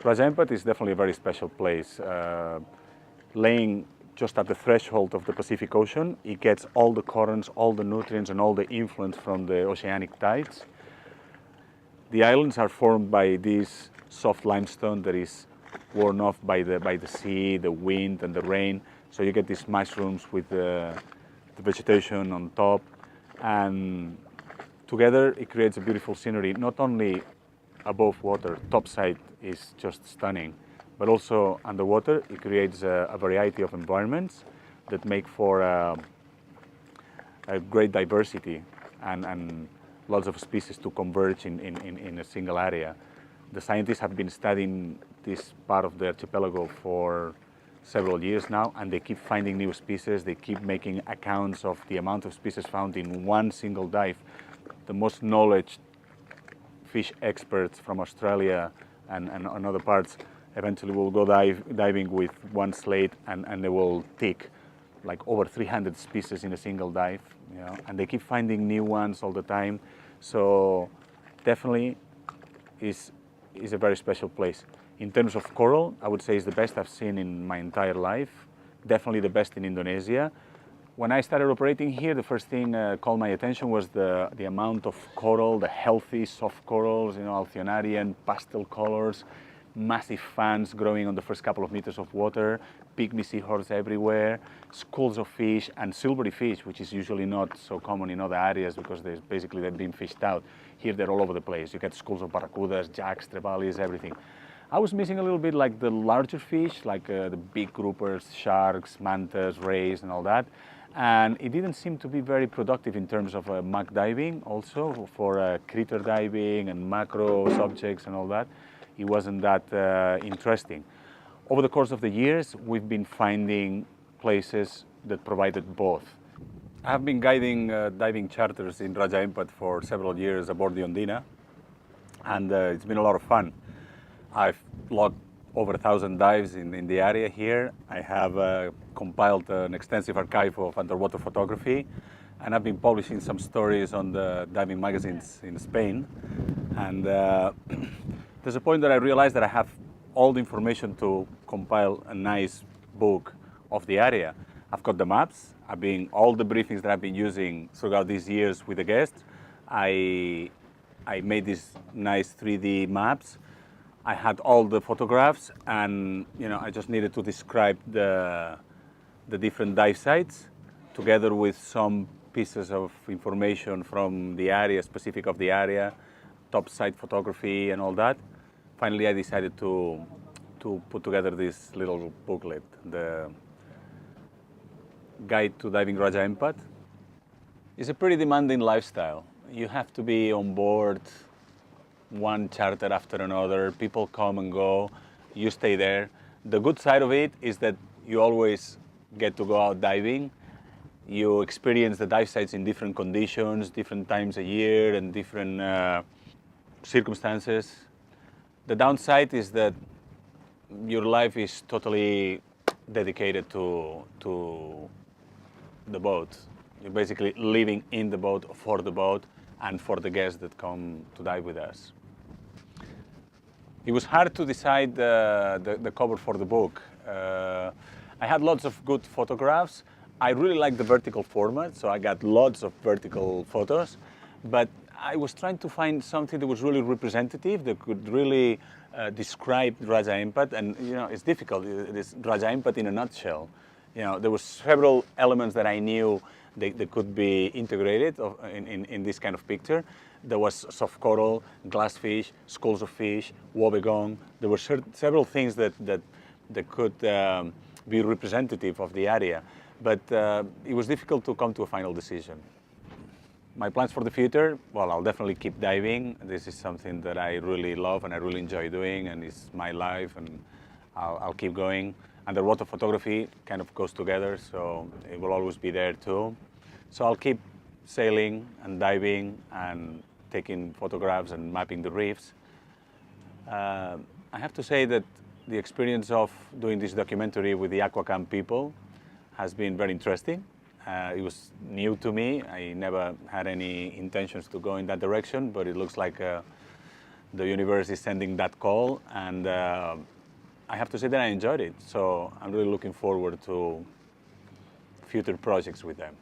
Raja Ampat is definitely a very special place. Laying just at the threshold of the Pacific Ocean, it gets all the currents, all the nutrients, and all the influence from the oceanic tides. The islands are formed by this soft limestone that is worn off by the sea, the wind, and the rain. So you get these mushrooms with the vegetation on top, and together it creates a beautiful scenery. Not only above water, topside is just stunning, but also underwater it creates a variety of environments that make for a great diversity and lots of species to converge in a single area. The scientists have been studying this part of the archipelago for several years now, and they keep finding new species. They keep making accounts of the amount of species found in one single dive. The most knowledge fish experts from Australia and other parts eventually will go diving with one slate, and they will tick like over 300 species in a single dive, you know, and they keep finding new ones all the time. So definitely is a very special place. In terms of coral, I would say it's the best I've seen in my entire life. Definitely the best in Indonesia. When I started operating here, the first thing called my attention was the amount of coral, the healthy soft corals, you know, Alcyonarian, pastel colors, massive fans growing on the first couple of meters of water, pygmy seahorse everywhere, schools of fish, and silvery fish, which is usually not so common in other areas because they've been fished out. Here they're all over the place. You get schools of barracudas, jacks, trevallies, everything. I was missing a little bit like the larger fish, like the big groupers, sharks, mantas, rays, and all that. And it didn't seem to be very productive in terms of muck diving also for critter diving and macro subjects and all that. It wasn't that interesting. Over the course of the years, we've been finding places that provided both. I've been guiding diving charters in Raja Ampat for several years aboard the Ondina, and it's been a lot of fun. I've logged over 1,000 dives in the area here. I have compiled an extensive archive of underwater photography, and I've been publishing some stories on the diving magazines in Spain. And there's a point that I realized that I have all the information to compile a nice book of the area. I've got the maps. All the briefings that I've been using throughout these years with the guests. I made these nice 3D maps. I had all the photographs, and I just needed to describe the different dive sites together with some pieces of information from the area, specific of the area, top site photography and all that. Finally, I decided to put together this little booklet, the Guide to Diving Raja Ampat. It's a pretty demanding lifestyle. You have to be on board one charter after another. People come and go, you stay there. The good side of it is that you always get to go out diving. You experience the dive sites in different conditions, different times a year, and different circumstances. The downside is that your life is totally dedicated to the boat. You're basically living in the boat, for the boat, and for the guests that come to dive with us. It was hard to decide the cover for the book. I had lots of good photographs. I really like the vertical format, so I got lots of vertical photos, but I was trying to find something that was really representative, that could really describe Raja Ampat, and it's difficult. It's Raja Ampat in a nutshell. There were several elements that I knew they could be integrated in this kind of picture. There was soft coral, glassfish, schools of fish, wobbegong. There were several things that could be representative of the area, but it was difficult to come to a final decision. My plans for the future, well, I'll definitely keep diving. This is something that I really love and I really enjoy doing, and it's my life, and I'll keep going. Underwater photography kind of goes together, so it will always be there too. So I'll keep sailing and diving and taking photographs and mapping the reefs. I have to say that the experience of doing this documentary with the Aquacamp people has been very interesting. It was new to me. I never had any intentions to go in that direction, but it looks like the universe is sending that call, and I have to say that I enjoyed it. So I'm really looking forward to future projects with them.